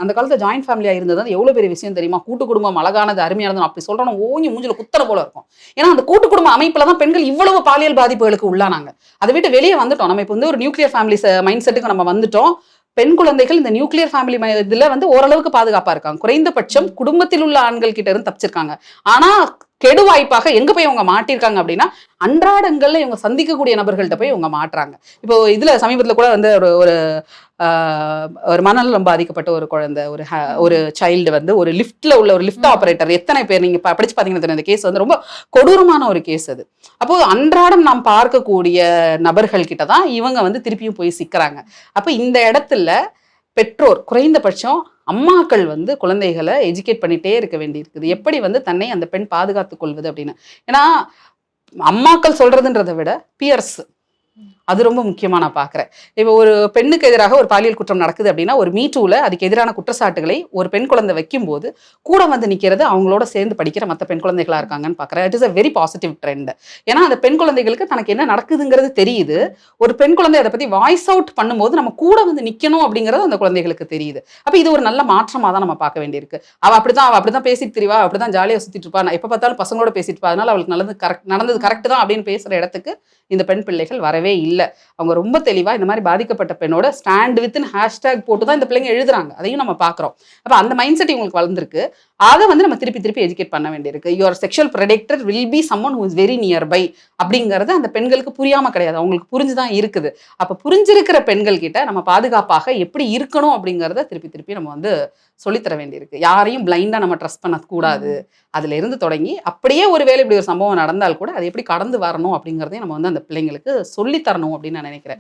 அந்த காலத்துல ஜாயின்ட் ஃபேமிலியா இருந்தது எவ்வளவு பெரிய விஷயம் தெரியுமா? கூட்டு குடும்பம் அழகானது, அருமையானது அப்படி சொல்றோம், ஓங்கி மூஞ்சில குத்தற போல இருக்கும். ஏன்னா அந்த கூட்டு குடும்ப அமைப்புல தான் பெண்கள் இவ்வளவு பாலியல் பாதிப்புகளுக்கு உள்ளானாங்க. அதை விட்டு வெளியே வந்துட்டோம். நம்ம இப்போ வந்து ஒரு நியூக்ளியர் ஃபேமிலி மைண்ட் செட்டுக்கு நம்ம வந்துட்டோம். பெண் குழந்தைகள் இந்த நியூக்ளியர் ஃபேமிலி இதுல வந்து ஓரளவுக்கு பாதுகாப்பா இருக்காங்க. குறைந்தபட்சம் குடும்பத்தில் உள்ள ஆண்கள் கிட்ட இருந்து தப்பிச்சிருக்காங்க. ஆனா கெடு வாய்ப்பாக எங்க போய் அவங்க மாட்டிருக்காங்க அப்படின்னா, அன்றாடங்கள்ல இவங்க சந்திக்கக்கூடிய நபர்கள்ட்ட போய் இவங்க மாட்டுறாங்க. இப்போ இதுல சமீபத்துல கூட வந்து ஒரு ஒரு மனநலம் பாதிக்கப்பட்ட ஒரு குழந்தை, ஒரு சைல்டு வந்து ஒரு லிஃப்ட்ல உள்ள ஒரு லிஃப்ட் ஆபரேட்டர், எத்தனை பேர் நீங்க படிச்சு பாத்தீங்கன்னா இந்த கேஸ் வந்து ரொம்ப கொடூரமான ஒரு கேஸ் அது. அப்போ அன்றாடம் நாம் பார்க்கக்கூடிய நபர்கள் கிட்டதான் இவங்க வந்து திருப்பியும் போய் சிக்கிறாங்க. அப்ப இந்த இடத்துல பெற்றோர் குறைந்தபட்சம் அம்மாக்கள் வந்து குழந்தைகளை எஜுகேட் பண்ணிட்டே இருக்க வேண்டி இருக்குது. எப்படி வந்து தன்னை அந்த பெண் பாதுகாத்துக் கொள்வது அப்படின்னு. ஏன்னா அம்மாக்கள் சொல்றதுன்றதை விட பியர்ஸ் அது ரொம்ப முக்கியமா நான் பாக்குறேன். இப்போ ஒரு பெண்ணுக்கு எதிராக ஒரு பாலியல் குற்றம் நடக்குது அப்படின்னா, ஒரு மீட்டூல அதுக்கு எதிரான குற்றச்சாட்டுகளை ஒரு பெண் குழந்தை வைக்கும் போது கூட வந்து நிக்கிறது அவங்களோட சேர்ந்து படிக்கிற மற்ற பெண் குழந்தைகளா இருக்காங்கன்னு பாக்குறேன். It is a very positive trend. ஏன்னா அந்த பெண் குழந்தைகளுக்கு தனக்கு என்ன நடக்குதுங்கிறது தெரியுது. ஒரு பெண் குழந்தை அதை பத்தி வாய்ஸ் அவுட் பண்ணும்போது நம்ம கூட வந்து நிக்கணும் அப்படிங்கிறது அந்த குழந்தைகளுக்கு தெரியுது. அப்ப இது ஒரு நல்ல மாற்றமா தான் நம்ம பார்க்க வேண்டியிருக்கு. அவ அப்படிதான் பேசிட்டு தெரியவா, அப்படிதான் ஜாலியா சுத்திட்டு இருப்பா, நான் எப்ப பார்த்தாலும் பசங்களோட பேசிட்டு இருப்பா, அதனால அவளுக்கு நடந்தது கரெக்ட் தான் அப்படின்னு பேசுற இடத்துக்கு இந்த பெண் பிள்ளைகள் வரவே இல்லை. அவங்க ரொம்ப தெளிவா இந்த மாதிரி பாதிக்கப்பட்ட பெண்ணோட ஸ்டாண்ட் வித்னு ஹேஷ்டேக் போட்டு தான் இந்த பிள்ளைங்க எழுதுறாங்க. அதையும் நம்ம பாக்குறோம். அப்ப அந்த மைண்ட் செட் இவங்களுக்கு வளர்ந்துருக்கு. அதை வந்து நம்ம திருப்பி எஜுகேட் பண்ண வேண்டியிருக்கு. Your sexual predator will be someone who is very nearby அப்படிங்கிறது அந்த பெண்களுக்கு புரியாம கிடையாது, அவங்களுக்கு புரிஞ்சுதான் இருக்குது. அப்ப புரிஞ்சிருக்கிற பெண்கள் கிட்ட நம்ம பாதுகாப்பாக எப்படி இருக்கணும் அப்படிங்கிறத திருப்பி நம்ம வந்து சொல்லித்தர வேண்டியிருக்கு. யாரையும் பிளைண்டா நம்ம ட்ரஸ்ட் பண்ண கூடாது. அதுல இருந்து தொடங்கி அப்படியே ஒருவேளை இப்படி ஒரு சம்பவம் நடந்தால் கூட அதை எப்படி கடந்து வரணும் அப்படிங்கிறதையும் நம்ம வந்து அந்த பிள்ளைங்களுக்கு சொல்லி தரணும் அப்படின்னு நான் நினைக்கிறேன்.